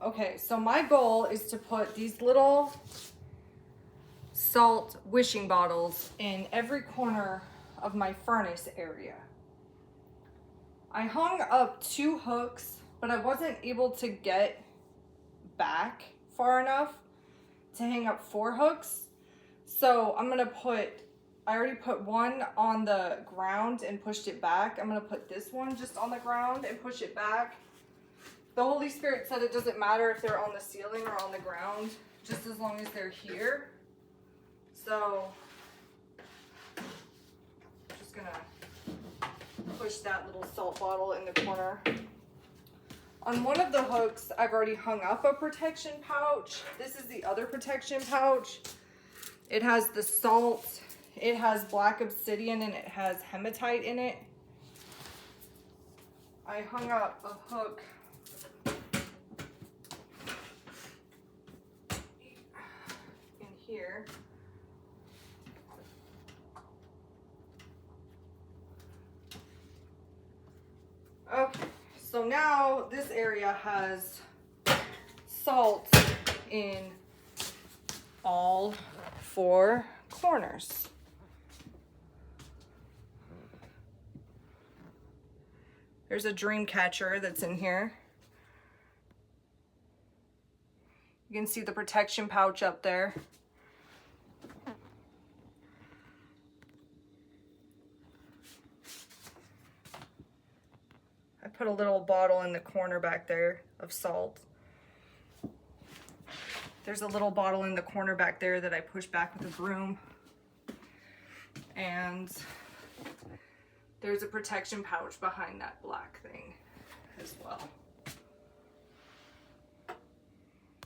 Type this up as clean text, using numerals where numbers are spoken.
Okay, so my goal is to put these little salt wishing bottles in every corner of my furnace area. I hung up 2 hooks, but I wasn't able to get back far enough to hang up 4 hooks. So I'm gonna I already put one on the ground and pushed it back. I'm gonna put this one just on the ground and push it back. The Holy Spirit said it doesn't matter if they're on the ceiling or on the ground, just as long as they're here. So, I'm just gonna push that little salt bottle in the corner. On one of the hooks, I've already hung up a protection pouch. This is the other protection pouch. It has the salt, it has black obsidian, and it has hematite in it. I hung up a hook in here. Okay, so now this area has salt in all 4 corners. There's a dream catcher that's in here. You can see the protection pouch up there. I put a little bottle in the corner back there of salt. There's a little bottle in the corner back there that I pushed back with a broom. And there's a protection pouch behind that black thing as well.